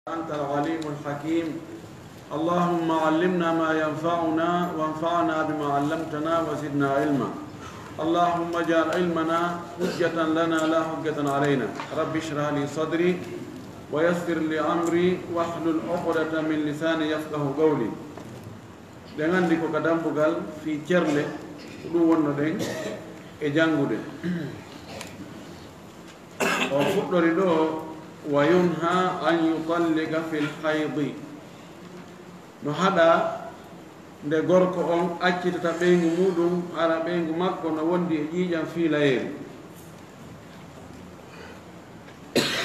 أنت العليم الحكيم. اللهم علمنا ما ينفعنا وانفعنا بما علمتنا وزدنا علما. اللهم اجعل علمنا حجة لنا لا حجة علينا. رب اشرح لي صدري ويسر لي أمري واحلل عقدة من لساني يفقه قولي. Dengan diko kadambugal fi cerle ɗum wonno ɗen e jangude o fuɗɗori ɗo wa yunha an yutalliqa fil haydi no haɗa nde gorko on accitata ɓeygu muɗum ara ɓeygu makko no wondi e ƴiiƴam fiilayeeri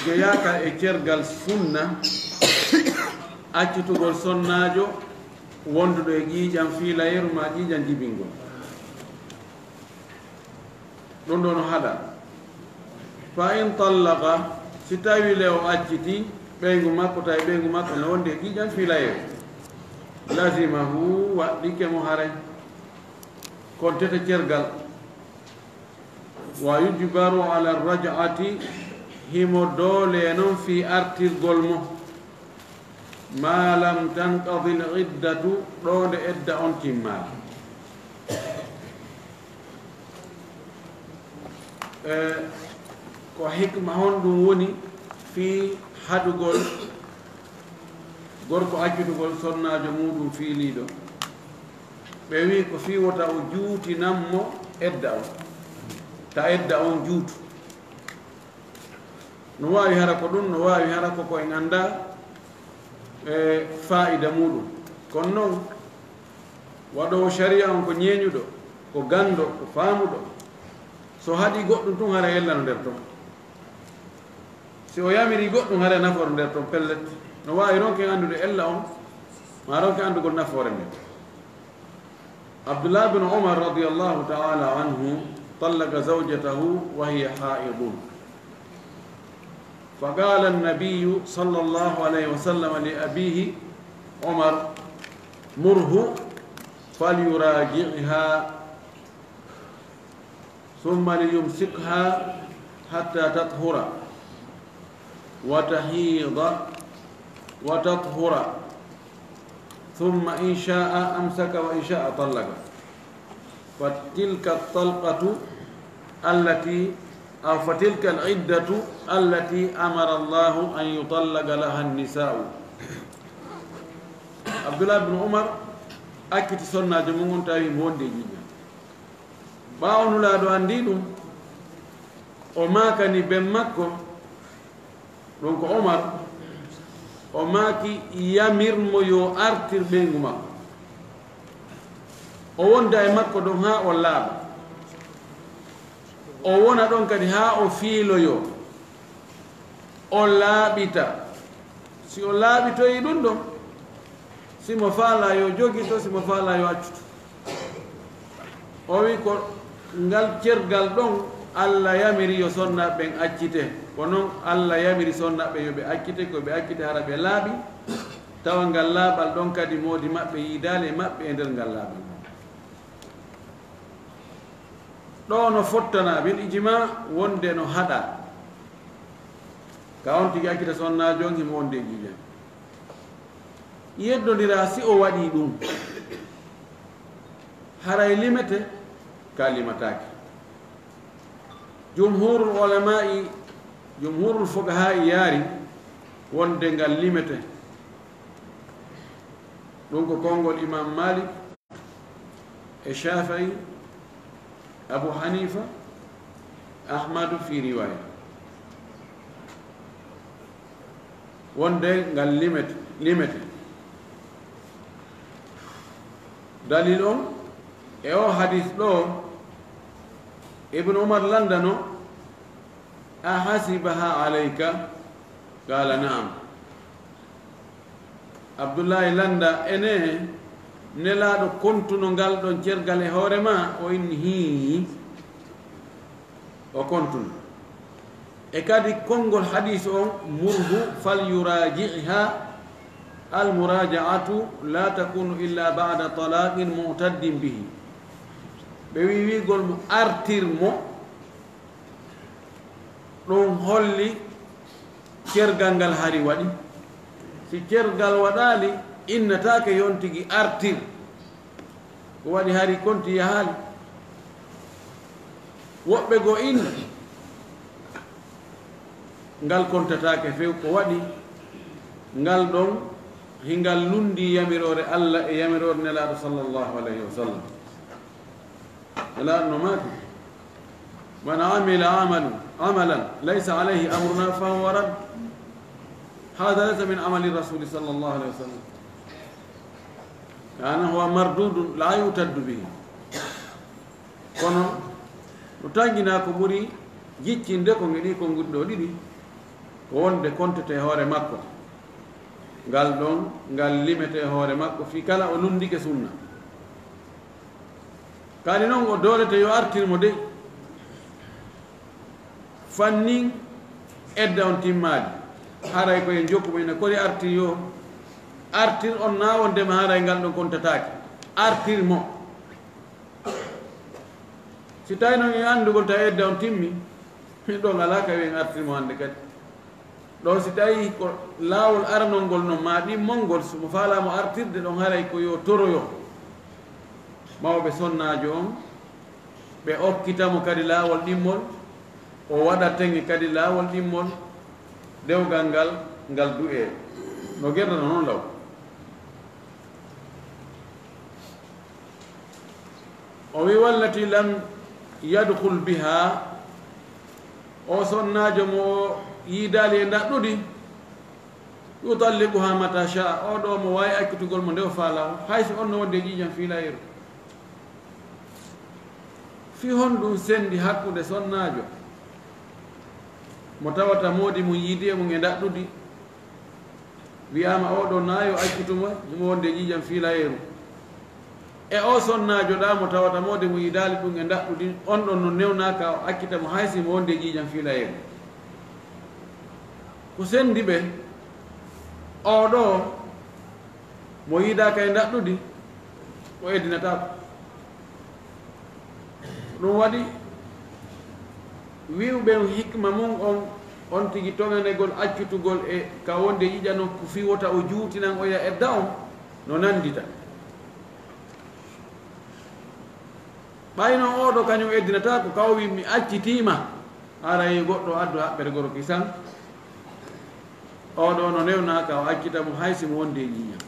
jeeyaka e cergal sunna accitugol sonnajo wonduɗo e ƴiiƴam fiilayeeru ma ƴiiƴam jibingol ɗum ɗo no haɗa fa in tallaqa si tawi le o acciti ɓeygu makko tawi ɓeygu makko no wondi e ƴiiƴam fiilayeeru lazimahu waɗɗike mo hare kontete cergal wa yujbaru ala raj'ati himo doole noon fi artirgol mo ma lam tanqadi l iddatu ɗo nde edda on timmaali ko hikma honɗum woni fi haɗugol gorko accitugol sonnajo muɗum fiiliɗo ɓe wi ko fiwota o juutinanmo edda on ta edda on juutu no wawi hara ko ɗum no wawi hara ko koye ganda fa'ida muɗum kono noon waɗowo sharia on ko ñeeñuɗo ko gando ko faamuɗo so haɗi goɗɗum tun hara yellano nder ton si o yamiri goɗɗum hara naforo nder ton pellet no wawi ronke andude ella on ma ronke andugol nafoore nden Abdullah bin Umar radiyallahu ta'ala anhu طلق زوجته وهي حائض فقال النبي صلى الله عليه وسلم لأبيه عمر مره فليراجعها ثم ليمسكها حتى تطهر وتحيض وتطهر ثم إن شاء أمسك وإن شاء طلق فتلك الطلقة التي أو فتلك العدة التي أمر الله أن يطلق لها النساء. عبد الله بن عمر أكت سنة جمعون تاوي موندي جيجا باون لا دو أندينو وما كان بمكو دونك عمر وما كي يامير مو يو أرتر بينغو مكو o wonda e makko ɗon ha o laaɓa o wona ɗon kadi ha o fiiloyo o laaɓita si o laaɓitoyi ɗum ɗon simo faala yo jogito simo faala yo accuto o wi ko ngal cergal ɗon Allah yamiri yo sonnaɓe ɓen accite ko noon Allah yamiri sonnaɓe yo ɓe accite ko ɓe accite hara ɓe laaɓi tawa ngal laaɓal ɗon kadi moodi maɓɓe yiidali e maɓɓe e nder ngal laaɓal ɗo no fottana bil ijma wonde no haɗa ka on tigi accita sonnajo on himo wonde jiijam yeddodira si o waɗi ɗum haray limete ka limatake jumhurul ulama'i jumhurul fuqaha'i yaari wonde ngal limete ɗum ko konngol imam Malik e Shafi'i Abu Hanifa Ahmadu fi riwaya wonde ngal limete dalil on e o hadith ɗo Ibn Umar landano ahasibaha alayka qala na'am Abdullahi landa ene nelaɗo kontuno ngal ɗon cergal e hoore ma o inni hi o kontuno e kadi konngol hadis on murhu falyuraji'ha almuraja'atu la takunu illa ba'da talaqin mu'taddin bihi ɓe wiwigol mo artirmo ɗum holli cergal ngal hari waɗi si cergal waɗali innatake yontigi artir ko waɗi hari konti yahaali woɓɓe go inna ngal kontatake few ko waɗi ngal ɗon hingal lundi yamirore Allah e yamirore nelaɗo sallllahu alayhi wa sallam nelaɗo no maaki man amila amalan laysa alayhi amruna fahuwa rad hada laysa min amali rasuli sallllahu alayhi wa sallam yani huwa mardudun la yutaddu bihi kono no tangina ko ɓuri jiccinde ko ngeɗi ko guɗɗo ɗiɗi ko wonde kontete hoore makko ngal ɗon ngal limete hoore makko fi kala o lundike sunna kadi noon o doolete yo artirmo de fannin edda on timmaadi haray koye jokkumo ene kori artir yo artir on nawondema haray ngal ɗon kontatake artir mo si tawi noon e andugol tawi edda on timmi ɗon ala kawi en artirmo hannde kadi ɗon si tawi ko laawol aranol ngol noon ma ɗimmol ngol somo faalamo artirde ɗon haray ko yo toroyo mawɓe sonnajo on ɓe okkitamo kadi laawol ɗimmol o waɗa teŋe kadi laawol ɗimmol dewgal ngal ngal du'e no gerdano noon law o wi wallati lam yadkhul biha o sonnajo mo yiidali e ndaɗɗudi yutalliquha mata sha o ɗo mo wawi akkitugol mo ndew faalawo hayso on no wonde ƴiƴam fiilayru fi honɗum sendi hakkude sonnajo mo tawata moodi mum yiidi e mum e ndaɗɗudi wiyama oɗo nayo akkitumo mo wonde ƴiƴam fiilayru e o sonnajo ɗa mo tawata moodi mum yiidali ɗum e ndaɗɗudi on ɗon no newnaka o akkita mo haysi mo wonde ƴiƴam fiilayru ko sendi ɓe oɗo mo yiidaka e ndaɗɗudi o eddinatako ɗum waɗi wiwɓe hikma mum on tigi toganegol accutugol e ka wonde ƴiƴa noon ko fiwota o juutinan oya edda on no nandita ɓay noon oɗo kañum eddinata ko kaw wi mi accitima haray goɗɗo addu haɓɓere goro kisan oɗo no newnaka o accita mo haysi mo wonde ƴiƴam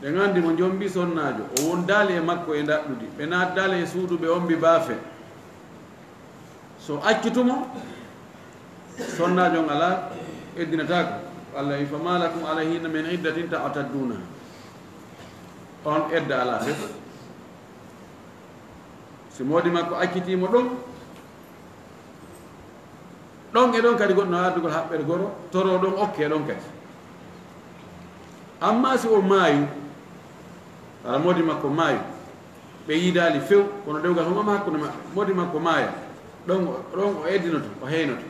ɓe gandi mo jombi sonnajo o wondali e makko e ndaɗɗudi ɓe naddali e suudu ɓe ombi baafe so accitumo sonnajo on ala eddinatako allah wi fama lakum alayhina min iddatin ta'tadduna on edda ala fef si moodi makko accitimo ɗon e ɗon kadi goɗɗo no addugol haɓɓere goro toro ɗon okke ɗon kadi amma si o maayu ala moodi makko maayu ɓe yiidali few kono dewgal homama hakkude maɓɓe moodi makko maaya ɗon o eddinoto o heynoto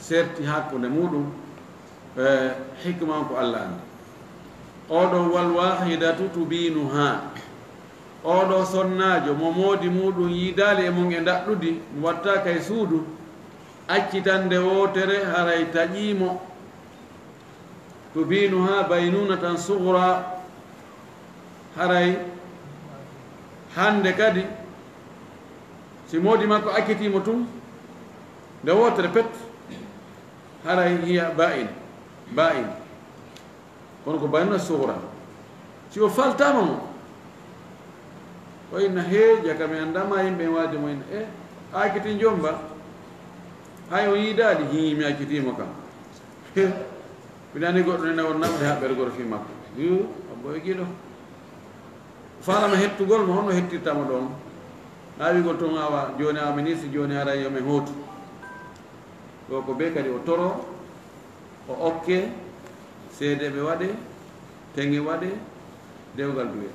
serti hakkude muɗum hikma ko allah andi oɗo wal wahidatu tubinuha oɗo sonnajo mo moodi muɗum yiidali e mum e ndaɗɗudi mo watta kay suudu accitande wotere haray taƴimo tubinuha baynunatan sugra haray hande kadi si moodi makko accitimo tum nde wotere pet haray hiya ba'in kono ko baynuna sugra si o faltama mo o inna heeja kam mi andama yimɓe en waade mo inna acciti jomba hay o yiidali mi accitimo kam minani goɗɗo nene on naɓde haɓɓere goto fi makko abbo e giɗo falama hettugol mo honno hettirtamo ɗon laawigol toon awa joni awa ministre joni ara yomen hootu ɗo ko be kadi o toro o okke seedeɓe waɗe teŋe waɗe dewgal duwe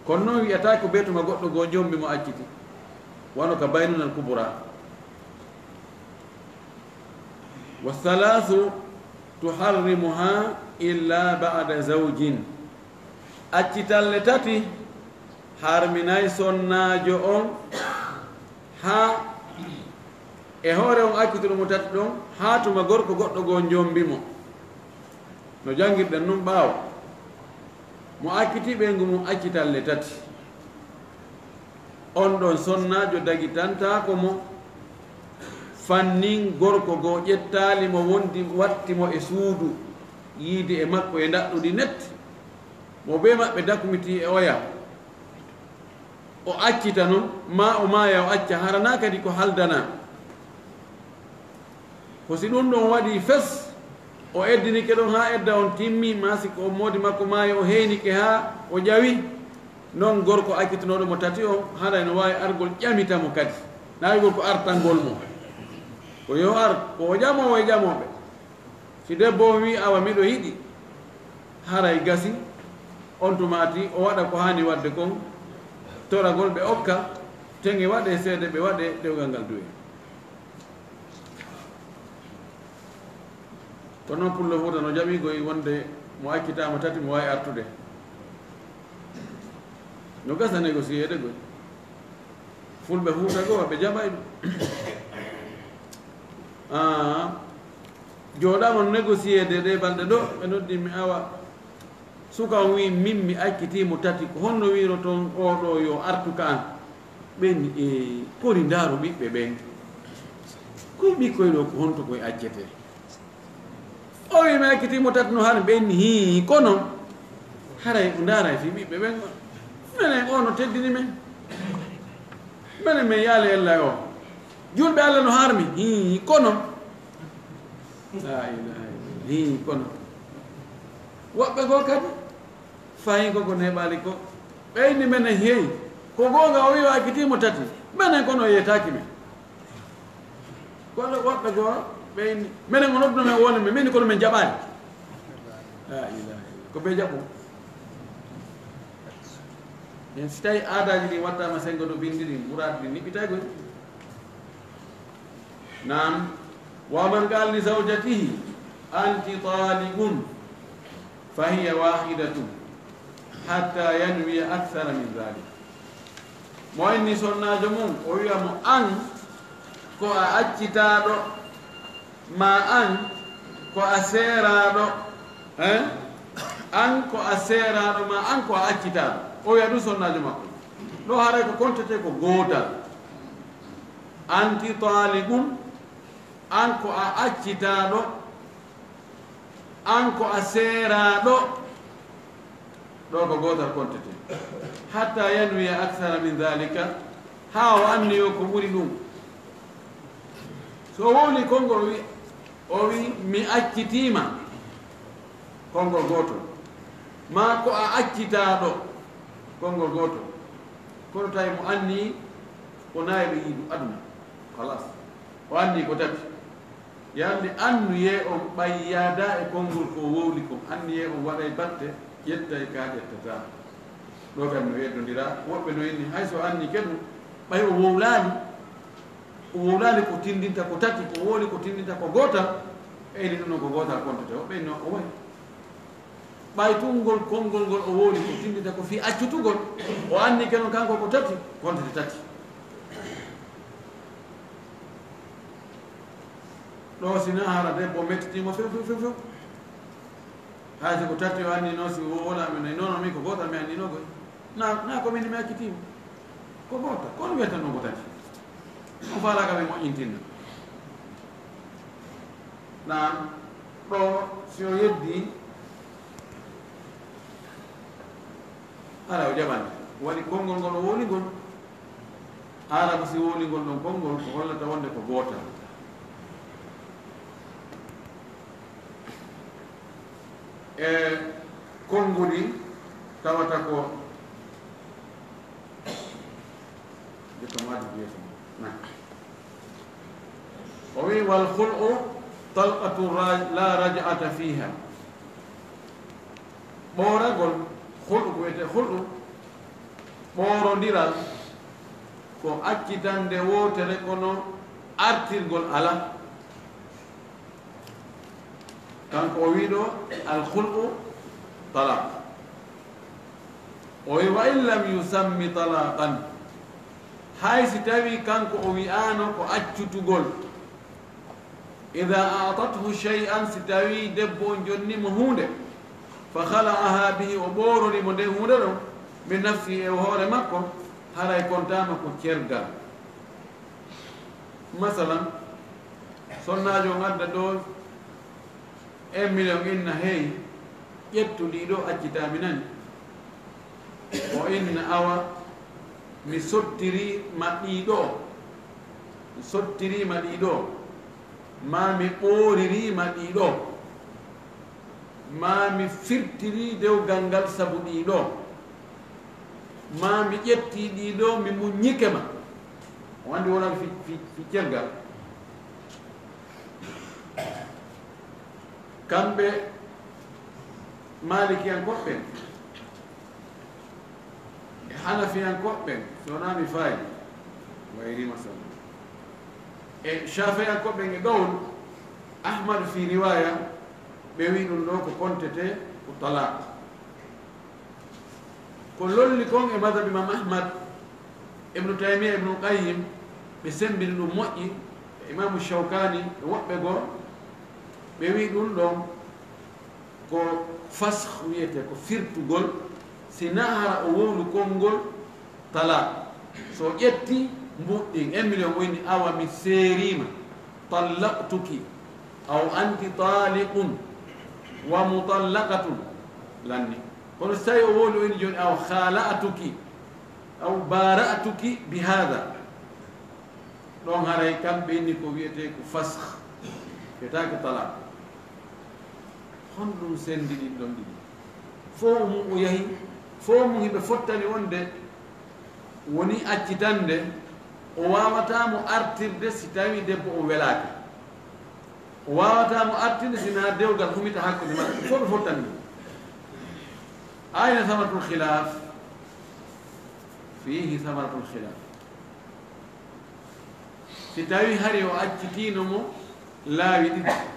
kono noon wiyata ko ɓeytoma goɗɗo goo jombi mo acciti wano ka baynunal kubura wa halathu tuharrimuha illa ba'da zawjin accitalle tati harminay sonnajo on ha e hoore on accitude mo tati ɗon haa tuma gorko goɗɗo goo jombimo no jangirɗen nun ɓaawo mo acciti ɓeygu mum accitalle tati on ɗon sonnajo dagitantako mo fannin gorko goo ƴettali mo wondi wattimo e suudu yiide e makko e daɗɗuɗi netti mo be maɓɓe dakumiti e oya o accita noon ma o maya o acca harana kadi ko haldana ko si ɗum ɗon waɗi fes o eddinike ɗon ha edda on timmi masi ko modi makko maya o heynike ha o ƴawi noon gorko accitanoɗo mo tati o haɗa no wawi argol ƴamitamo kadi nawigol ko artangol mo ko yo ar ko o ƴamowo e ƴamoɓe si debbo wi awa miɗo yiɗi haray gasi on tumati o waɗa ko hani wadde kon toragol ɓe okka teŋe waɗe seede ɓe waɗe ɗewgal ngal duwe ko noon pullo fuuta no jaɓigoy wonde mo accitama tati mo wawi artude no gasa négociéde goy fulɓe fuuta goo ɓe jaɓay ɗum jooɗama négociéde ɗe balɗe ɗo ɓe noddi mi awa suka on wi min mi accitimo tati ko honno wiro toon oɗo yo artuka an ɓenni e kori ndaaro ɓiɓɓe ɓen koye ɓikkoy ɗo ko honto koye accete o wi mi accitimo tati no hano ɓenni hi kono haray ndaara fi ɓiɓɓe ɓen minen o no teddini men minen min yaali ella o julɓe allah no harmi hi kono la ilaha illa hi kono woɓɓe goo kadi fayi koko neɓali ko ɓeyni menen heeyi ko goonga o wi o accitimo tati minen kono yeytaki men kono woɓɓe goo ɓeyni minen o nodduno men wone men mini kono min jaɓani la ilaha illa ko ɓe jaɓo en si tawi aadaji ɗi wattama sengo ɗo bindiri ɓuraade ɗi niɓɓitay goy nam waman qal li zawjatihi anti talibun fa hiya wahidatun hatta yanwiya akthara min dhalik mo inni sonnajo mum o wiya mo an ko a accitaɗo ma an ko a seeraɗo an ko a seeraɗo ma an ko a accitaɗo o wiya ɗum sonnajo makko ɗo haray ko kontete ko gootal anti talibun an ko a accitaɗo an ko a seeraɗo ɗo ko gootal kontete hatta yanwiya akthara min dhalika ha o anniyo ko ɓuri ɗum so wowli konngol wi o wi mi accitima konngol gootol ma ko a accitaɗo konngol gootol kono tawi mo anni ko nayɓe yiidu aduna halas o anni ko tati yande annuye on ɓayyada e konngol ko wowli ko anniye on waɗay batte ƴettay ka ƴettata ɗo kam no weddodira woɓɓe no inni hayso anni keɗum ɓay o wowlali ko tindinta ko tati ko wowli ko tindinta ko gootal ɓeyni ɗum no ko gootal kontete o ɓeyni o wayi ɓay tungol konngol ngol o wowli ko tindinta ko fi accutugol o anni kenon kanko ko tati kontete tati ɗo sina hara debbo mettitimo few few few few hayso ko tati o anni noon si wowolami nayi noon min ko gootal mi anni nogoy na komini mi accitimo ko gootal kono wiyata noon ko tati on falaka ɓe moƴƴintinna nan ɗo si o yeddi ara o jaɓani waɗi konngol ngol o wowligol ara ko si wowligol ɗon konngol ko hollata wonde ko gootal e konngudi tawata ko o wi wal khul'u talqatu la raj'ata fiha ɓooragol hulɗu ko wiyete hulɗu ɓoorodiral ko accitande wotere kono artirgol ala kanko o wi ɗo alkhul'u talaq o wi wa in lam yusammi talaqan hay si tawi kanko o wi'ano ko accutugol إذا أعطته شيئا ستاوي دبو جني مهودة فخلعها به وبور لمده هودة من نفسه وهو لمكو هلا يكون تامكو كيرغا مثلا صنع جو غدا دو 1 مليون إن هي يبتو ليدو أجتا منن وإن أوا مسوتري مديدو مسوتري مديدو ما مي أوريري مديدو ما مي فرتري دو غانغال سبوديدو ما مي يبتي ديدو مي منيكما وندي ولا في كيرغال kamɓe malikiyankoɓɓen e hanafiyankoɓɓen sonami fayi wayri masala e shafiyankoɓɓen e gawol ahmadu fi riwaya ɓe wi ɗum ɗo ko kontete ko talaq ko lolli kon e madhabe imam ahmad ibnu taymia ibnu qayyim ɓe sembini ɗum moƴƴi e imamu shawkani e woɓɓe goo ɓe wi ɗum ɗon ko fasх wiyete ko firtugol si nahara o wowlu konngol tala so ƴetti mbuɗɗin 1 million woni awa mi seerima tallaqtuki aw anti taliqun wa mutallaqatun lanni kono so tawi o wowli woni joni aw khala'tuki aw bara'tuki bi hada ɗon haray kamɓe inni ko wiyete ko fasх fetaki talaq honɗum sendi ɗin ɗon ɗiɗi fo mum o yahi fo mum hiɓe fottani wonde woni accitande o wawatamo artirde si tawi debbo o welaki o wawatamo artirde sina dewgal humita hakkude maɓɓe fo ɓe fottani ɗum ayna samaratul khilaf fihi samaratul khilaf si tawi hari o accitinomo laawi ɗiɗi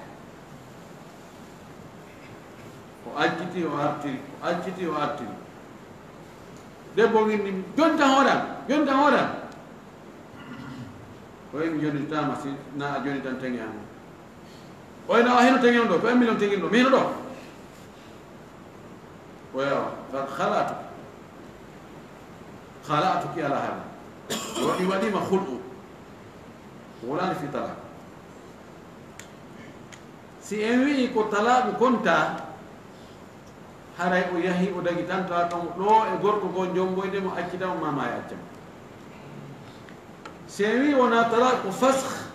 o acciti o artiri o acciti o artiri debbo winni jonta hoɗam jonta hoɗam o wi mi jonitama si na a joni tan tagi am o ina o heno tagi on ɗo ko 1 million tagin ɗo mi hino ɗo o yawa khala'tuki ala hada waɗi waɗima hulɗu wolani fi talak si en wi ko talaɓu konta haray o yahi o dagi tan tawa ɗon ɗo e gorko go jomboydemo accitamo mama e accama si en wi wona talaq ko fasх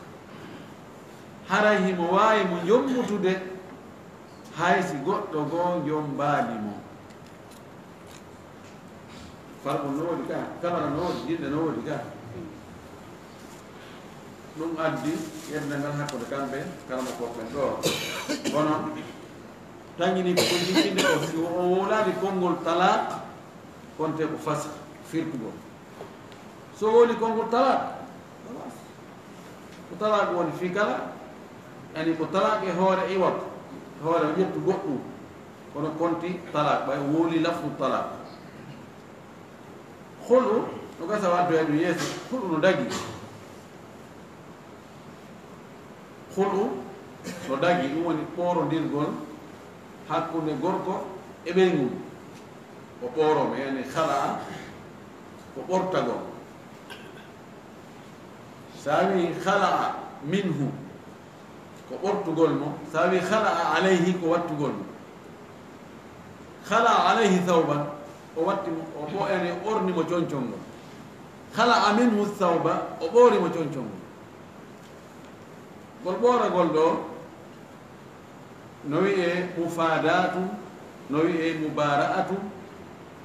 haray himo wawi mo jommutude hay si goɗɗo go jombalimo farko no woodi ka kamara no woodi dilɗe no woodi ka ɗum addi yedde ngal hakkude kamɓe karama koɓɓen ɗo kono tañini ko jiɗɗinde o si o wolani konngol talaq konte ko fasх firtugol so woni konngol talaq ko talaq woni fi kala ani ko talaq e hoore iwat hoore o ƴettu goɗɗum kono konti talaq ɓay o woli lafdu talaq holu no gasa waddoyadu yeeso hulu no dagi hulu no dagi ɗum woni ɓorodirgol hakkunde gorko e ɓeyngu o ɓoroma yani hala ko ɓortagol sa wi hala minhu ko ɓortugol mo sa wi hala alayhi ko wattugol mo hala alayhi thawban o wattimo o ɓoyani ɓornimo concongol hala minhu thawba o ɓorimo concongol gol ɓoragol ɗo no wiye mufadatu no wiye mubara'atu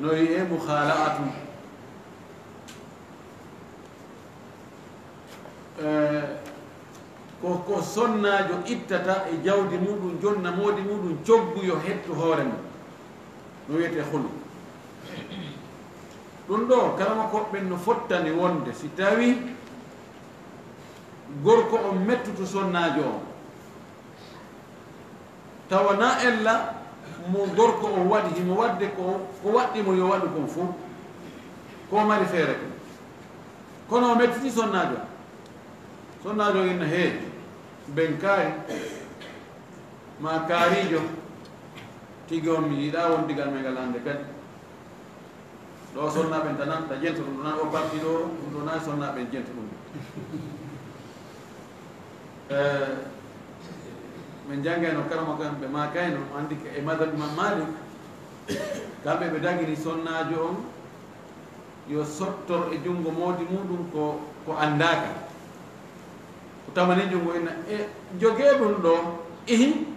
no wiye mukhala'atu ko sonnajo ittata e jawdi muɗum jonna moodi muɗum coggu yo hettu hoore mum no wiyete hulu ɗum ɗo kalama koɓɓen no fottani wonde si tawi gorko o mettuto sonnajo o tawa na ella mo gorko o waɗi himo wadde ko waɗɗimo yo waɗu kon fof ko mari feere ko kono o mettiti sonnajo inna he benkari ma karijo tigom mi da won digal me galande kadi do sonna ben tanan ta jento dum na o parti do na sonna ben jento dum men jangano karama kan be ma kayno andi e madhab imam malik kambe be dagiri sonnajo on yo sottor e jungo modi mudum ko andaka ko tamani jungo ina e joge dum do ihi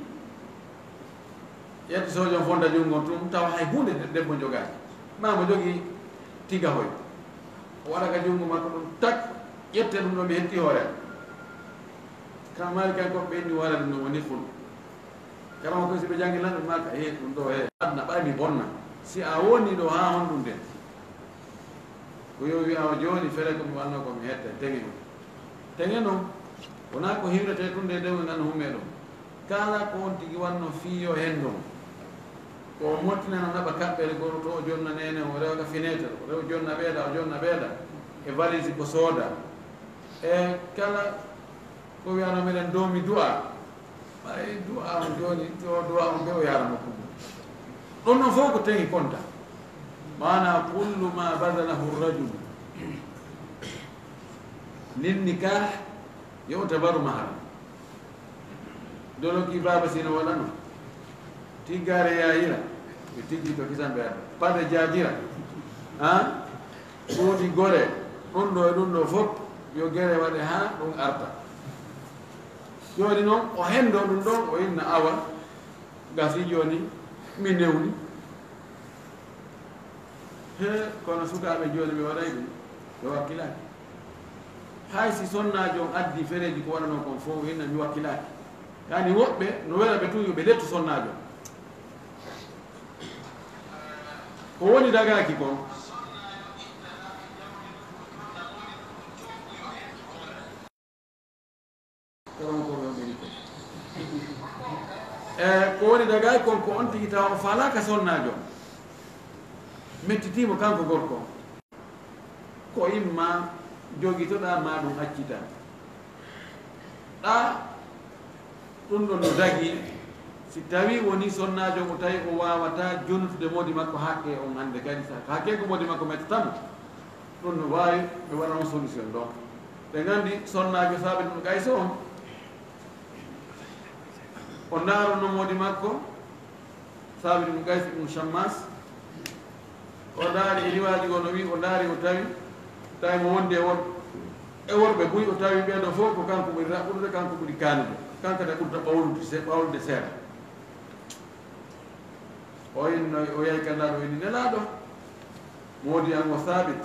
yetti sojo fonda jungo tum taw hay hunde debbo jogaji ma mo jogi tiga hoy wala ka jungo makko dum tak yette dum do be hetti hore kamal kan ko bendi wala dum woni ful kala ko sibe jangi lan maka dum do adna ba mi bonna si a woni do ha hondum de ko yo wi aw joni fere ko mi wanno ko mi hetta tengeno wona ko hiwrete tunde de nan humedo kala ko on tigi wanno fiyo hendo ko mottina na naba kabbere goro to jonna nene o rewga fenêtre o rew jonna beeda e valise ko soda e kala ko wiano meden domi du'a ay du'a on joni to du'a on be o yaramo ko don non fo ko tengi konta mana kullu ma badalahu ar-rajul lin nikah yu'tabaru mahar dolo ki baba sino wala no tigare ya ira be tigi to kisan be pada jajira ha odi gore dun do fop yo gere wade ha dum arta joni non o hendo dum do o inna awa gasi joni mi newni he kono sukaɓe joni ɓe waɗay ɗum ɓe wakkilaki hay si sonnajo on addi fereji ko waɗano kon fof inna mi wakkilaki yani woɓɓe no wela ɓe tuyo ɓe lettu sonnajo ko woni dagaki kon ko woni dagaki kon ko on tigi tawa o falaka sonnajo mettitimo kanko gorko ko imma jogitoɗa ma ɗum accita ɗa ɗum ɗon no dagi si tawi woni sonnajo o tawi o wawata jonutude modi makko haqqe on hande kadi sa haqqe ko modi makko mettatamo ɗum no wawi ɓe waɗano solution donc ɓe gandi sonnajo saɓe ɗum gayso on o ndarono modi makko saɓe ɗum gayso ɗum chammas o daari e riwaji go no wi o daari o tawi mo wonde e worɓe buy o tawi ɓeɗo fof ko kanko ɓuri raɓɓude kanko ɓuri kanude kanko de ɓurta ɓawlude seeɗa o inno o yahi kannaɗo ini nelaɗo moodi an o sabit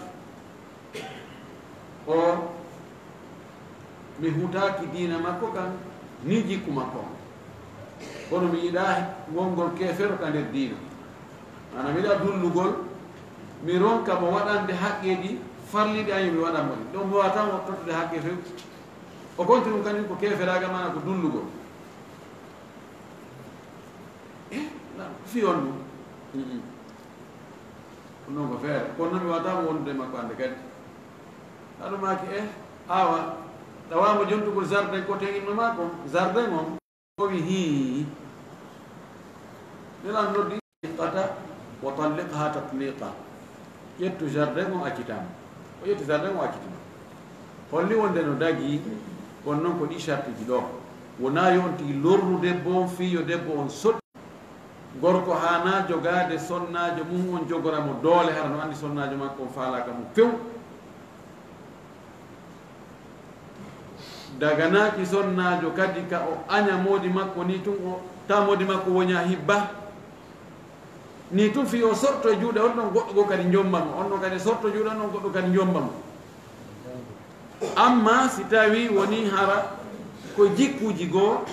o mi hutaki diina makko kan ni jikku makko kono mi yiɗa gongol kefero ka nder diina mana mi yiɗa dullugol mi ronka mo waɗande haqqeji farliɗi añi mi waɗanmo ɗi ɗon mi wawata mo tottude haqqe few o continue kañum ko keferaga mana ko dullugol fiyon ɗum ɗum noon ko feere kono noon mi wawata mo wondude makko hande kadi aɗumaki awa tawamo jontugol jardin ko teginno ma kon jardin on o wi hi nelan noddi qata wa talliqha tatliqa ƴettu jardin o accitama o ƴetti jardin o accitima holli wonde no dagi on noon ko ɗi chartiji ɗo wona yo on tigi lorru debbo on fiyo debbo on soɗɗi gorko hana jogade sonnajo mum on jogoramo doole hara no andi sonnajo makko on falaka mum few daganaki sonnajo kadi ka o aña modi makko ni tun o ta modi makko woña hibba ni tun fi o sorto e juuɗe on ɗon goɗɗo go kadi jombamo on ɗon kadi sorto juuɗe on ɗon goɗɗo kadi jombamo amma si tawi woni hara ko jikkuji goo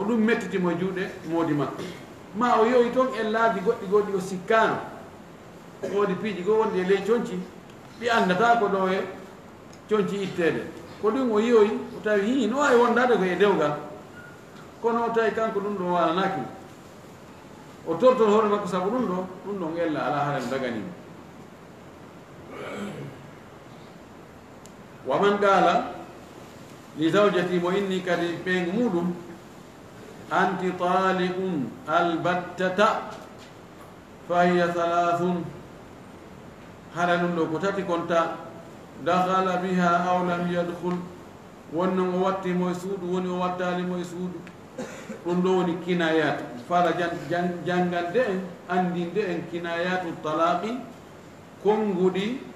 ko ɗum mettitimo juuɗe moodi makko ma o yoyi toon e laabi goɗɗi goɗɗi o sikkano woodi piiji goo wonde e ley coñci ɗi andata ko ɗo e coñci ittede ko ɗum o yoyi o tawi hi no wawi wondade ko e dewgal kono o tawi kanko ɗum ɗo walanaki o tortor hoore makko saabu ɗum ɗon ella ala haren daganimo waman qala لزوجتي وإني كدي بين مودم أنت طالق البتة فهي 3 هرن لو كتاتي كنت دخل بها أو لم يدخل ونن واتي موسود وني واتالي موسود وني كنايات فارا جانغان دين أندين دين كنايات الطلاق كونغودي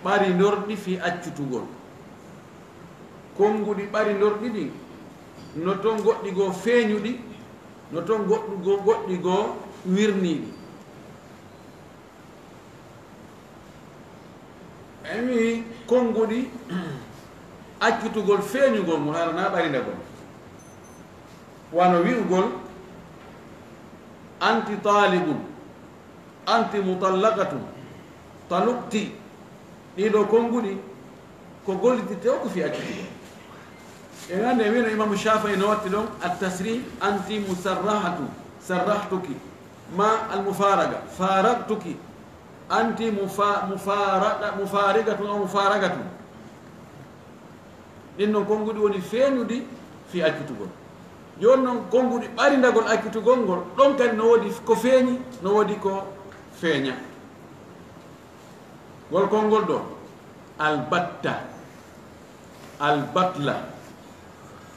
bari ndordi fi accutugol kongudi bari ndordi di no ton goddi go feñudi no ton goddi go wirnidi emi kongudi accutugol feñugol mo harana bari ndagol wano wi'ugol anti talibun anti mutallaqatun talukti ɗiɗo konngudi ko gollitite o ko fi accitugo e hande wino imamu Shafi'i no watti ɗon at-tasrih anti musarrahatu sarrahtuki ma al-mufaraga faragtuki anti mufarigatu aw mufaragatu ɗin noon konngudi woni feeñudi fi accitugol joni noon konngudi ɓarindagol accitugol ngol ɗon kadi no woodi ko feeñi no woodi ko feeña gol kongol ɗo albatta albatla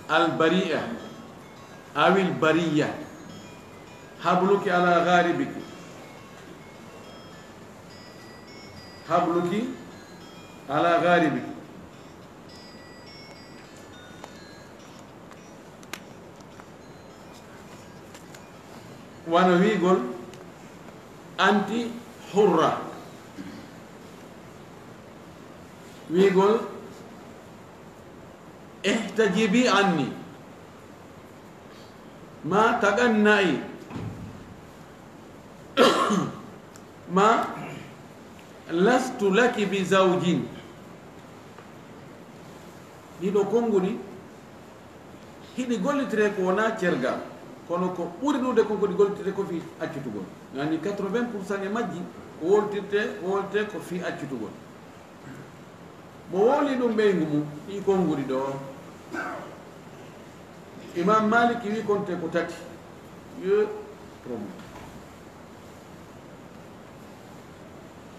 albari'a awil bariya habluki ala gharibiki habluki ala gharibiki wano wigol anti hurra ويقول احتجبي عني ما تغني ما لست لك بزوج ديدو كونغودي هيدي غولتري كو نا تيرغا kono ko ɓuri ɗude konko ɗi gollitete ko fi accutugol yani 80% e majji wolte ko fi accutugol mo woli ɗum ɓeygu mum ɗi konngudi ɗo imam Malik wi konte ko tati yo problem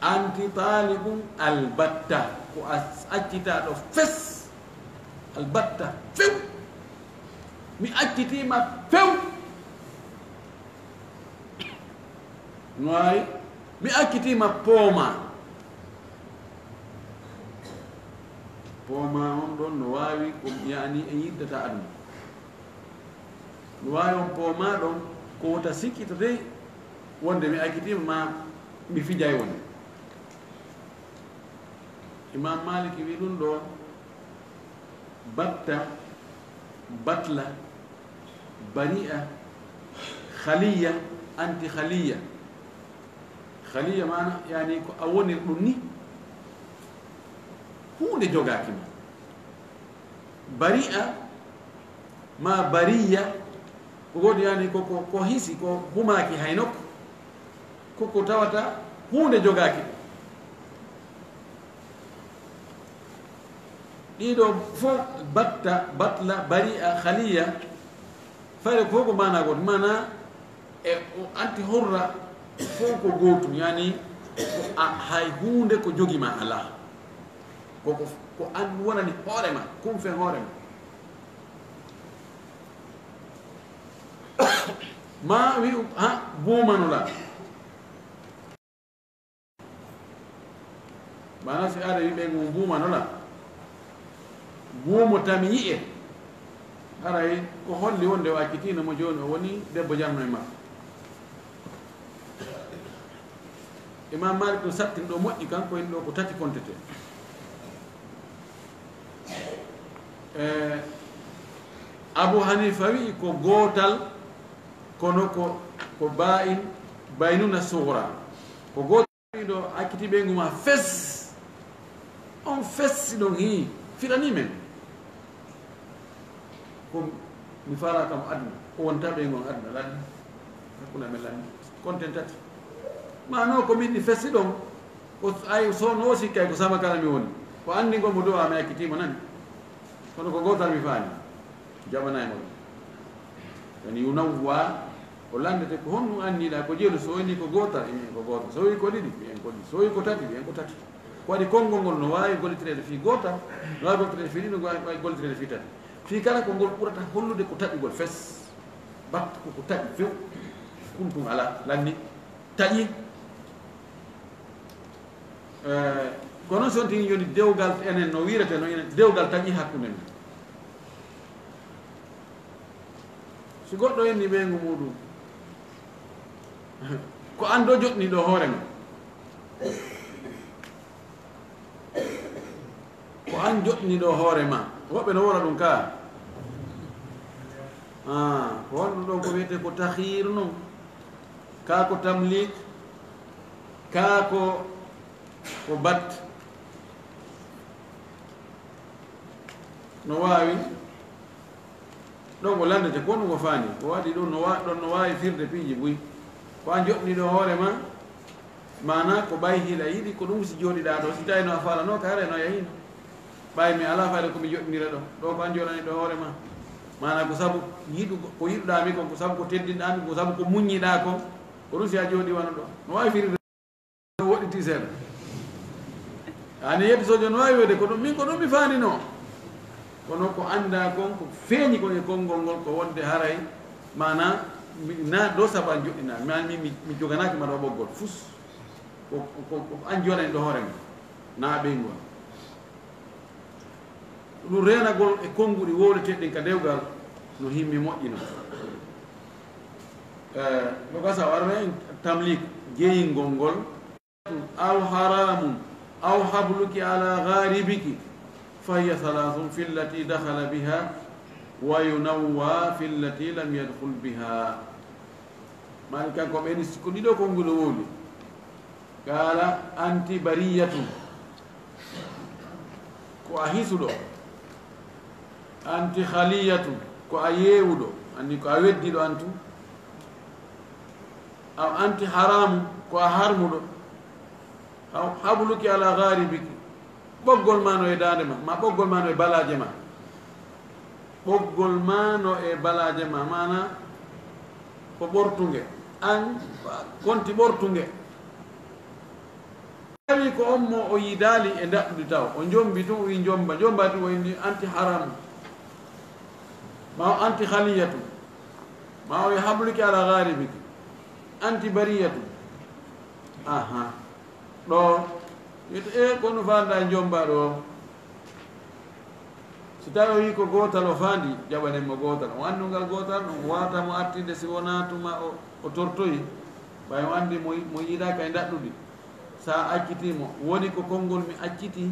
anti talibum albatta ko accitaɗo fes albatta few mi accitima few no wawi mi accitima pooma on ɗon no wawi ko yani e yiddata aduna no wawi on pooma ɗon ko wota sikkitate wonde mi accitima ma mi fijay wonde imam Malik wi ɗum ɗo batta batla bari'a khaliya anti khaliya khaliya mana yani ko a wonir ɗum ni hunde jogaki ma bari'a ma bariya ko godi yani ko hisi ko humaki haynokko koko tawata hunde jogaki ɗiɗo fof batta batla bari'a khaliya fayre ko ko mana goto mana e anti horra fof ko gotum yani hay hunde ko jogima ala ko an wonani hoorema kum fe hoorema ma wi ha buumanola mana si aɗa wiɓe mo buumanola buumo tami yi'e haray ko holli wonde o accitino mo joni o woni debbo jarno e makko imam Malik ɗo sattin ɗo moƴƴi kanko en ɗo ko tati kontete Abu Hanifa wi ko gotal kono ko baynuna sughra ko gotal ɗo acciti ɓe nguma fes on fessi ɗon hi firani men ko mi fara kam aduna ko wonta ɓe ngon aduna lanni hakkuna men lanni konten tati mano ko min ɗi fessi ɗon ko ay so no sikkay ko sama kala mi woni ko andi ngo mo do ami accitima nani kono ko gotal mi faani jaɓana e moɗon yani yunawwa o landete ko honno anniɗa ko jeeɗu so woni ko gotal emi ko gotal so wi ko ɗiɗi wiyen ko ɗiɗi so wi ko tati wiyen ko tati ko waɗi konngol ngol no wawi gollitirede fi gotal no wawi gollitirede fi ɗiɗi no wawi gollitirede fi tati fi kala ko ngol ɓurata hollude ko taƴugol fes batta koko taƴi few kuntum ala lanni taƴi ko noon so tigi joni dewgal enen no wirete no enen dewgal taƴi hakkude men so goɗɗo henni ɓeygu muɗum ko ando joɗniɗo hoore ma ko an joɗniɗo hoore ma woɓɓe no wona ɗum ka ko wonɗum ɗon ko wiyete ko tahir noon ka ko tamlik ka ko bat no wawi ɗon ko landete ko ɗum ko faani ko waɗi ɗum ɗon no wawi firde piiji buy ko an joɗniɗo hoore ma mana ko ɓay hiila yiɗi ko ɗum si jooɗiɗa ɗo si tawi no a faalano ka hare no yahino ɓay mi ala faade komi joɗnira ɗo ɗo ko an joɗaniɗo hoore ma mana ko sabu ko yiɗuɗami ko sabu ko teddinɗami ko sabu ko muññiɗa ko ko ɗum si a jooɗi wano ɗo no wawi firde woɗɗiti seeɗa ani yeddi sojo no wawi wede ko ɗum min ko ɗum mi faanino kono ko anda kon ko feeñi kon e konngol ngol ko wonde haray mana na ɗo sabu an joɗɗina mani mi joganaki maɗa ɓoggol fus ko an joɗani ɗo hoore ma na ɓeyngol ɗum renagol e konnguɗi wowleteɗɗin ka dewgal no himmi moƴƴino ɗo gasa warme tamlik jeeyingol ngol aw haramun aw habluki ala garibiki fahiya halathun fi llati dakhala biha wa yunawwa fi llati lam yadkhul biha mani kanko ɓeni ko ɗiɗo konnguɗo wowli kala anti bariyatun ko a hisuɗo anti khaliyatu ko a yeewuɗo anni ko a weddiɗo antu aw anti haramu ko a harmuɗo aw habluki ala garibiki ɓoggol ma no e dande ma ɓoggol ma no e balaje ma ɓoggol ma no e balaje ma mana ko ɓortuge an konti ɓortuge tawi ko on mo o yidali e daɗɗude taw o jombi tun o wi jomba tun o indi anti haramu ma o anti khaliyatu ma o habluki ala garibiki anti bariyatu aha ɗo wiyete e kono fanda jomba ɗo so tawi o wi ko gotal o fandi jaɓanenmo gotal o anndugal gotal o wata mo artinde si wona tuma o tortoyi ɓay o andi mo yiɗaka e daɗɗude sa accitimo woni ko konngol mi acciti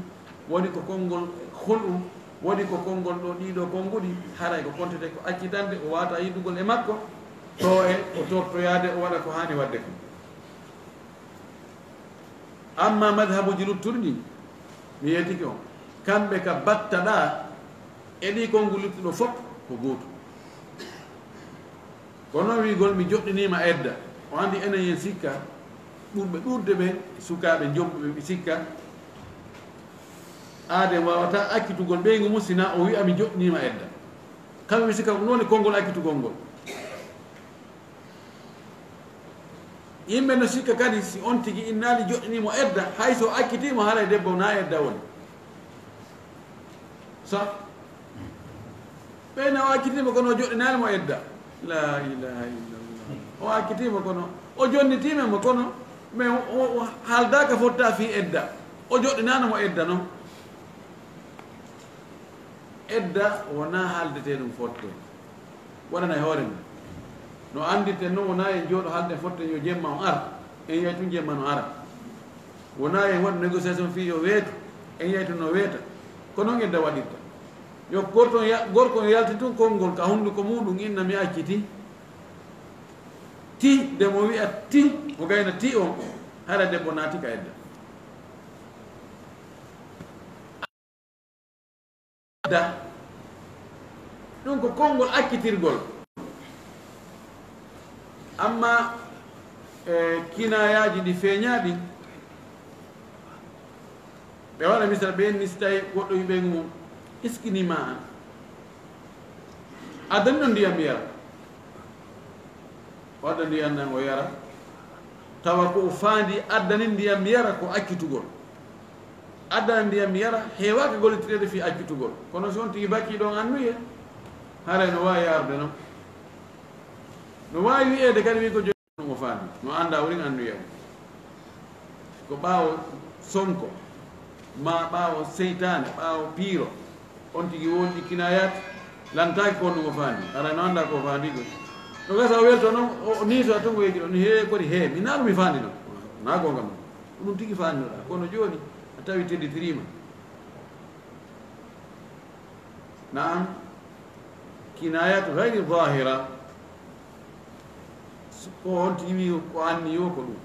woni ko konngol hulɗum woni ko konngol ɗo ɗiɗo konnguɗi haray ko kontete ko accitande o wata yiddugol e makko to e o tortoyade o waɗa ko hani wadde ko amma madhabuji luttuɗi ɗi mi yetiki on kamɓe ka battaɗa e ɗi konngol luttuɗo fof ko gootu kono wigol mi joɗɗinima edda o andi enen yen sikka ɓurɓe ɗurde ɓe sukaɓe jomɓuɓe ɓe sikka aade wawata akkitugol ɓeygu mum sina o wiya mi joɗɗinima edda kamɓe ɓe sikka ko noon konngol akkitugol ngol yimɓe no sikka kadi si on tigi innali joɗɗinimo edda hayso akkitimo haray debbo na edda woni sa ɓeyna o akkitimo kono o joɗɗinalimo edda la ilaha illallah o akkitimo kono o jonnitimemo kono mais o haaldaka fotta fi edda o joɗɗinanomo edda noon edda wona haaldete ɗum fotte waɗana e hoore mum no andirten noon wona en jooɗo haalde fotte yo jemma o ara en yiyay tun jemma no ara wona en waɗu négociation fi yo weetu en yiyay tun no weeta ko noon edda waɗirta yo gorko yalti tun konngol ka hunnduko muɗum inna mi acciti ti nde mo wiya ti mo gayna ti on hara debbo naati ka edda edda ɗum ko konngol akkitirgol amma kinayaji ɗi feeñaɗi ɓe waɗa misal ɓe ni so tawi goɗɗo wiɓeygu mum iskinima an adan non ndiyam yara wadda ndiyam nan o yara tawa ko faandi addani ndiyam yara ko akkitugol addana ndiyam yara heewaka gollitirede fi akkitugol kono so on tigi bakki ɗon annuye haray no wawi yarde noon no wawi wiyede kadi wi ko joni o faandi no anda worin annuye o ko ɓaawo sonko ma ɓaawo seytane ɓaawo piiro on tigi woni kinayat lantaki kon ɗum o faandi ara no anda ko faandi ɗum no gasa o welto noon o niito a tongo yegi ɗo ni he kodi he mi naa ɗum mi faandi noon na gongam ɗum tigi faandinoɗa kono joni a tawi tedditirima naam kinayat gayri zahira ko on tigi wi ko anni yo ko ɗum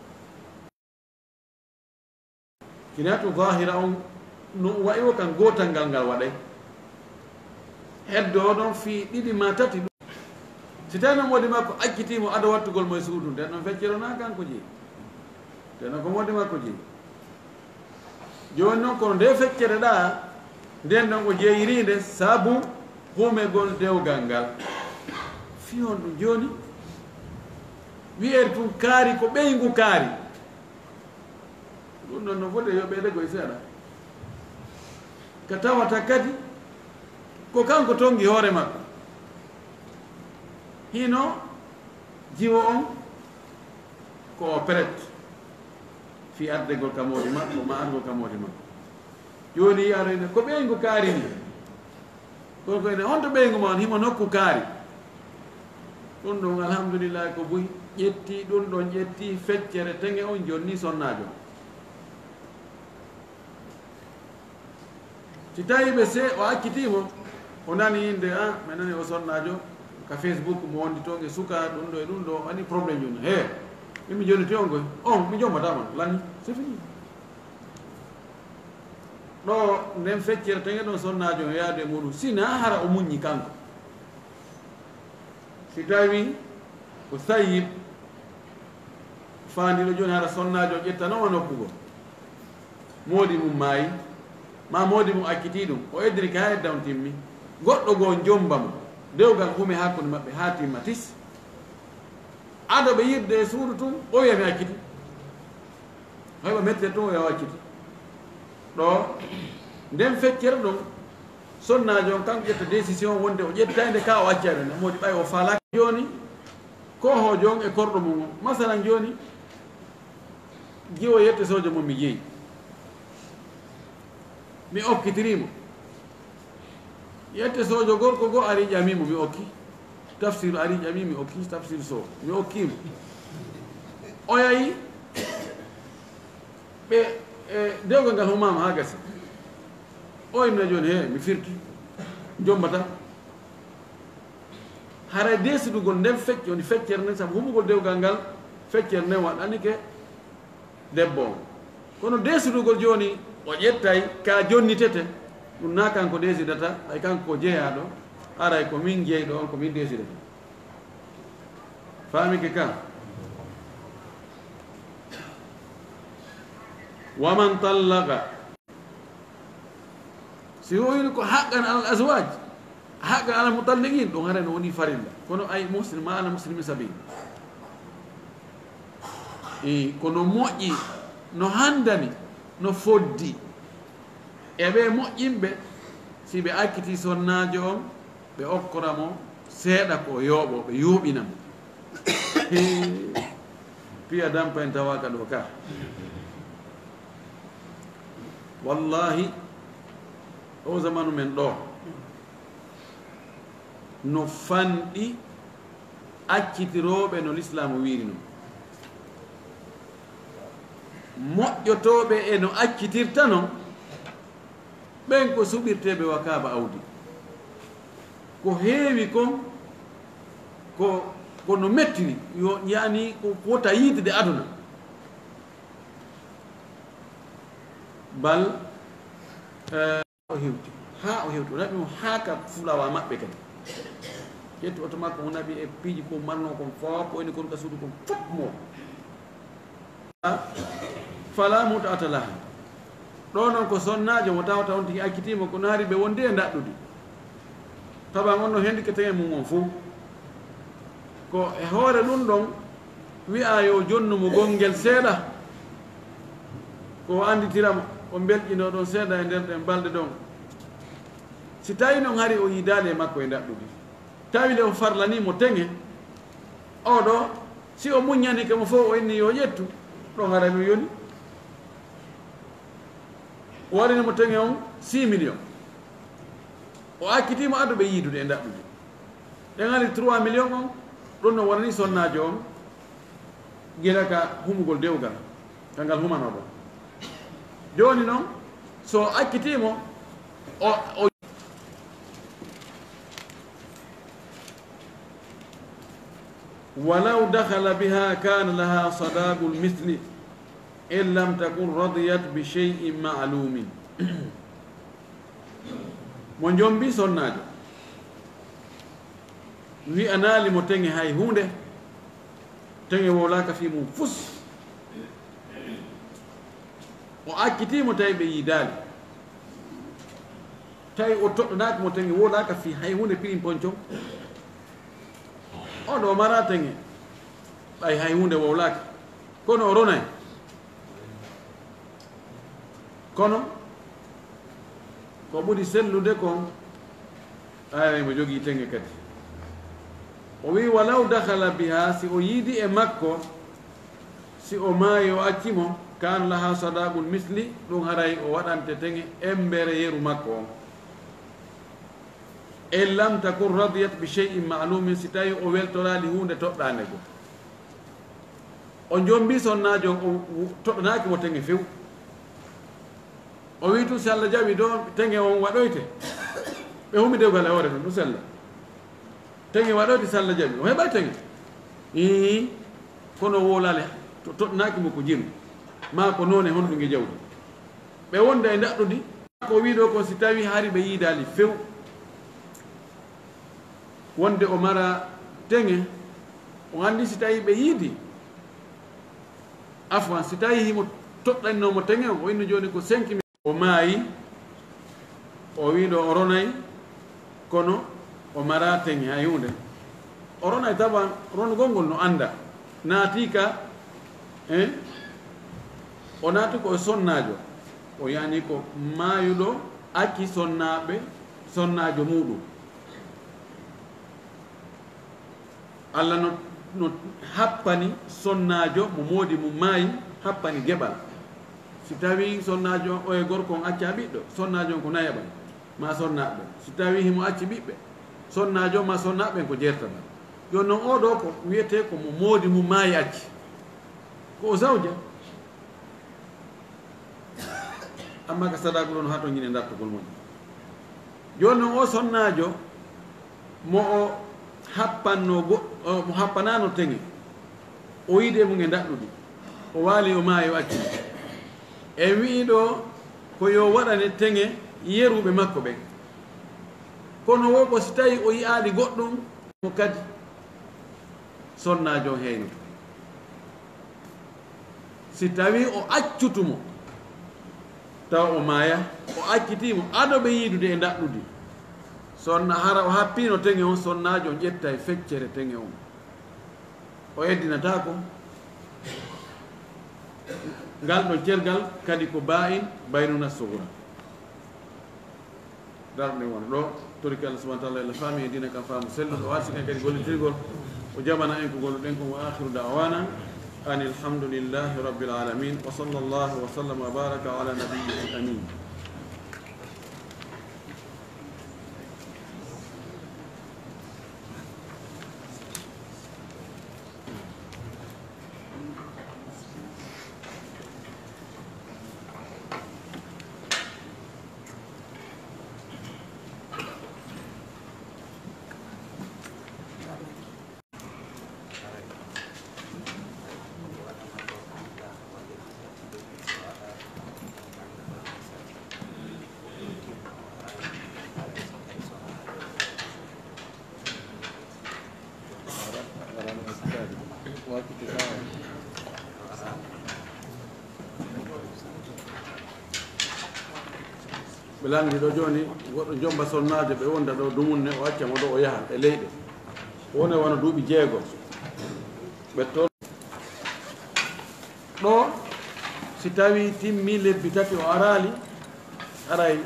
kinayatu zahira on no wayi o kan gotal ngal ngal waɗay heddo ɗon fi ɗiɗi ma tati ɗum si tawi noon wodi makko accitimo ada wattugol mo e suudu nden noon feccirona kanko jeeyi teno ko wodi makko jeeyi joni noon kono nde feccere ɗa nden ɗon ko jeeyirinde saabu humegol dewgal ngal fiyon ɗum joni wiyere tun kaari ko ɓeygu kaari ɗum ɗon no foti yo ɓeyde koye seeɗa ko tawata kadi ko kanko tongi hoore makko hino jiwo on ko o prête fi addegol kamodi makko ma adgol kamodi makko joni yiyarene ko ɓeygu kaari ni kono koyne honto ɓeygu ma on himo nokku kaari ɗum ɗon alhamdulillah ko boyi ƴetti ɗum ɗon ƴetti feccere tenge on jonni sonnajo si tawi ɓe se o accitimo o nani inde a mi nani o sonnajo ka Facebook mo wondi toon e suka ɗum ɗo e ɗum ɗo ani probléme joni he mimi joni te on koy on mi jombatama lani c'est fini ɗo nden feccere tenge ɗon sonnajo o yaade muɗum sina hara o muññi kanko si tawi ko sayib faandiɗo joni hara sonnajo o ƴettanoma nokkugo moodi mum maayi ma moodi mum akkiti ɗum o eddiri ka ha edda on timmi goɗɗo goo jomba mo dewgal hume hakkude maɓɓe ha timma tis ado ɓe yirde e suudu tun o wiyami akkiti hayɓa mettere tun o yaw akkiti ɗo nden feccere ɗon sonnajo on kanko ƴetta décision wonde o ƴettande ka o accade ne modi ɓay o falaki joni ko hojo on e korɗo mum o masalan joni jiwo yette sojo mum mi jeeyi mi okkitirimo yette sojo gorko go ari ƴamimo mi okki tafsir ari ƴami mi okki tafsir so mi okkimo o yayi ɓe dewgal ngal humama ha gasi o imna joni he mi firti jombata haray desidugol nden fecce woni feccere nden saabu humugol dewgal ngal feccere nden waɗani ke debbo on kono desidugol joni o ƴettay ka jonnitete ɗum na kanko desidata hay kanko ko jeeyaɗo aray ko min jeeyɗo on ko min desidata famike ka waman tallaqa si woyni ko haqqan alal aswaj haqqan alal mutalliqin ɗum hare no woni farilla kono ay muslim ma ala muslimi sabil kono moƴƴi no handani no foddi eɓe moƴƴinɓe si ɓe akkiti sonnajo on ɓe okkoramo seeɗa ko yooɓo ɓe yuuɓinamo piya dampa en tawaka ɗo ka wallahi o zamanu men ɗo no fanɗi accitiroɓe no l'islam wiiri no moƴƴotoɓe e no accitirta non ɓen ko suɓirteɓe wakaba awdi ko heewi kon ko no mettiri yo yani ko wota yiitide aduna bal o hewti ha o hewti o naɓi mo ha ka fulawa maɓɓe kadi ƴetti oto makko o naɓi e piiji ko manno kon fop oyni kon ka suudu kon fop mo fala muta atalaha ɗo noon ko sonnajo mo tawata on tigi accitima ko naari ɓe wondi e daɗɗude taba ngonno hendi ke tege mum on fuu ko e hoore ɗum ɗon wi'a yo jonnumo gongel seeɗa ko anditiramo o belƴino ɗon seeɗa e nder ɗen balɗe ɗon si tawi noon hari o yidali e makko e daɗɗude tawi le o farlanimo tege oɗo si o muññani ke mo fof o inni yo ƴettu ɗon ara mi yoni o waɗinimo tege on 6 millions o akkitimo aduɓe yiidude e daɗɗude ɗen ari 3 millions on ɗum no wonani sonnajo on gila ka humugol dewgal kangal humanoɗo joni noon so akkitimo o ولو دخل بها كان لها صداق المثل إن لم تكن رضيت بشيء معلوم mon jombi sonnajo wi anali mo tenge hay hunde tenge wolaka fi mum fus o akkitimo tawi ɓe yidali tawi o toɗɗonaki mo tenge wolaka fi hay hunde pirin poncon oɗo mara tenge ɓay hay hunde wowlaki kono o ronay kono ko ɓuri sellude kon ayay mo jogii tenge kadi o wi walaw dakhala biha si o yiidi e makko si o maayi o accimo kan laha sadaqul misli ɗum haray o waɗante tenge embere yeru makko on en lam takun radiyat bi shay'in ma'lumin si tawi o weltorali hunde toɗɗande go o jombi sonnajo o toɗɗanaki mo tenge few o wi tu si Allah jaɓi ɗo tenge on waɗoyte ɓe humi dewgal e hoore ɗum ɗum sella tenge waɗoyte si Allah jaɓi o heɓay tenge i kono wolale to toɗɗanaki mo ko jiru ma ko noon e honɗu nge jawdi ɓe wonda e daɗɗudi ko wiɗo ko si tawi hari ɓe yiidali few wonde o mara tenge o andi si tawi ɓe yiidi afwan si tawi himo toɗɗaninomo tenge o inni joni ko 5 mille o maayi o wiɗo o ronay kono o mara tenge hay hunde o ronay taban rongol ngol no anda naatika o naati ko e sonnajo o yani ko maayuɗo acci sonnajo muɗum Allah no happani sonnajo mo moodi mum maayi happani geɓal si tawi sonnajo o e gorko on acca ɓiɗɗo sonnajo on ko nayaɓan ma sonnaɓe si tawi himo acci ɓiɓɓe sonnajo ma sonnaɓen ko jertama joni noon oɗo ko wiyete ko mo moodi mum maayi acci ko o zawja amma ka sadaku ɗon ha to ñine dartogol mon joni noon o sonnajo mo o happanno mo happanano tenge o yiide mum e daɗɗuɗi o waali o maayi o acci e wiiɗo ko yo waɗane tenge yeruɓe makko ɓen kono wo ko si tawi o yiyaali goɗɗum mo kadi sonnajo heyno si tawi o accutumo taw o maaya o accitimo aɗoɓe yiidude e daɗɗudi sonna hara o happino tenge on sonnajo ƴetta e feccere tenge on o eddinata ko ngal ɗo cergal kadi ko ba'in baynuna sugra darɗe wona ɗo toriki Allah subahana taala ela faami e dina kam faamu selluɗo o arsiken kadi gollitirgol o jaɓana en ko golluɗen ko wa akhiru da'wana an alhamdulillahi rabbil alamin wa sallallahu wa sallam wa baraka ala nabiyyihi amin ɓe lanndi ɗo jooni goɗɗo jomba sonnaajo ɓe wonda ɗo dumunne o accamo ɗo o yaha e leyɗe woni wona duuɓi 6 ɓe to ɗo si tawi timmi lebbi 3 o araali aray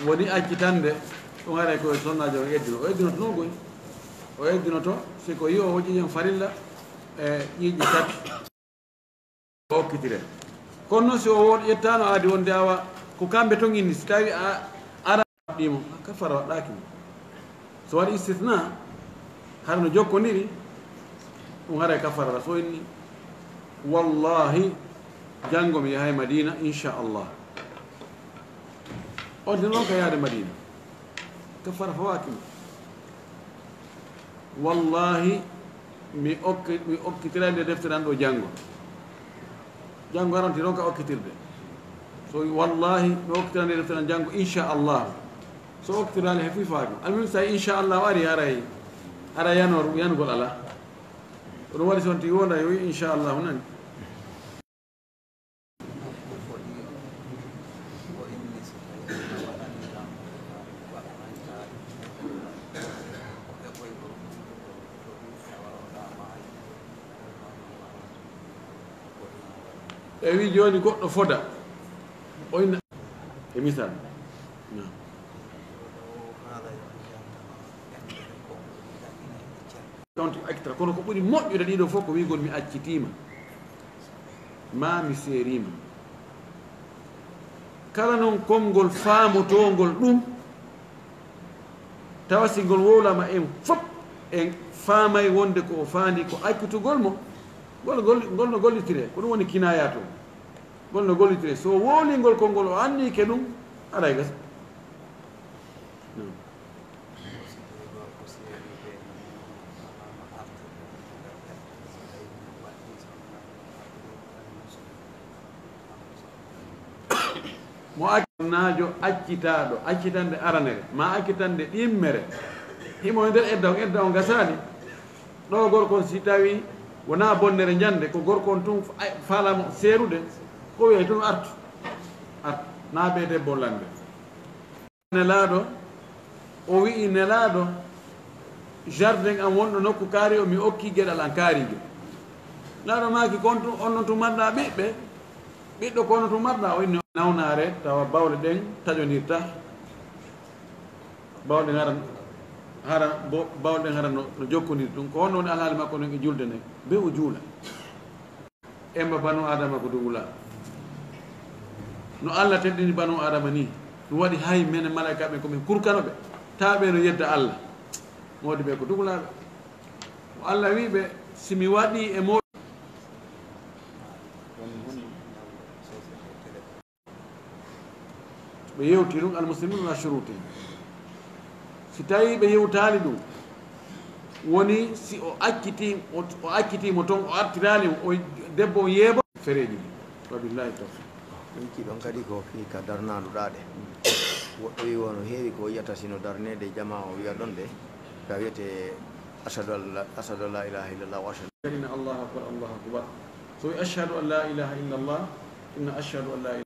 woni accitande ɗum aray koye sonnaajo o eddinoto noon goy o eddinoto siko yi o hoƴiƴen farilla e ƴiiƴi 4 o okkitire kono noon si o woɗ ƴettano aadi wonde awa ko kamɓe ton inni si tawi a ara ɗimo kafara waɗɗakimo so waɗi istithna har no jokkodiri ɗum haɗa kafara so inni wallahi janngo mi yahay madina inchallah odde noon ka yaade madina kafara fawakimo wallahi mi okkitirande defteran ɗo janngo haranti noon ka okkitirde so wallahi mi okkitirande defteran janngo inchallah so okkitirali he fifaaki almim so inchallah ari ara yanugol ala ɗum waɗi son tigi wonda yo wi inchallahu nani e wi joni goɗɗo foda o inna e misal donti accitata kono ko ɓuri moƴƴude ɗiɗo fof ko wigol mi accitima ma mi seerima kala noon konngol faamotongol ɗum tawa si ngol wowlama en fof en faamay wonde ko o faandi ko accitugol mo ngol no gollitire ko ɗum woni kinaya to ngol no gollitire so wowlingol konngol o annike ɗum aɗa gasa mo accinaajo accitaaɗo accitande aranere ma accitande ɗimmere himo e nder edda o gasaani ɗo gorkon si tawi wona bonnere jande ko gorkon tun faalamo seerude ko wiyey tun artu na ɓe debbo lande nelaaɗo o wi'i nelaaɗo jardin am wonɗo nokku kaari o mi okki geɗal an kaarijo laaɗo maaki kon tun on non tun marɗa ɓiɗɗo kono tun marɗa o inni nawnare tawa bawle ɗen taƴodirta bawɗe bawɗe hara no jokkodir ɗum ko honno woni alhaali makko non e julde nde be o juula emba banu adama ko dugula no allah teddini banu adama ni ɗum waɗi hay mene malaika ɓe komin kurkanoɓe taɓe no yedda allah modi ɓe ko dugulaɓe o allah wiɓe simi waɗi e mo ɓe yewti ɗum almuslimin la shurutin si tawi ɓe yewtali ɗum woni si o accitimo toon o artirali o debbo o yeeba fereji ɗi wabillahi tawfiq ɗumki ɗon kadi ko fi ka darnaɗuɗaɗe woɗɗo wi wono heewi ko yiyata sino darnede jama o wiya ɗon ɗe ka wiyete ashhadu an la ilaha illallah wa ashhadu kadina allahu akbar so wi ashhadu an la ilaha illallah inna ashhadu an la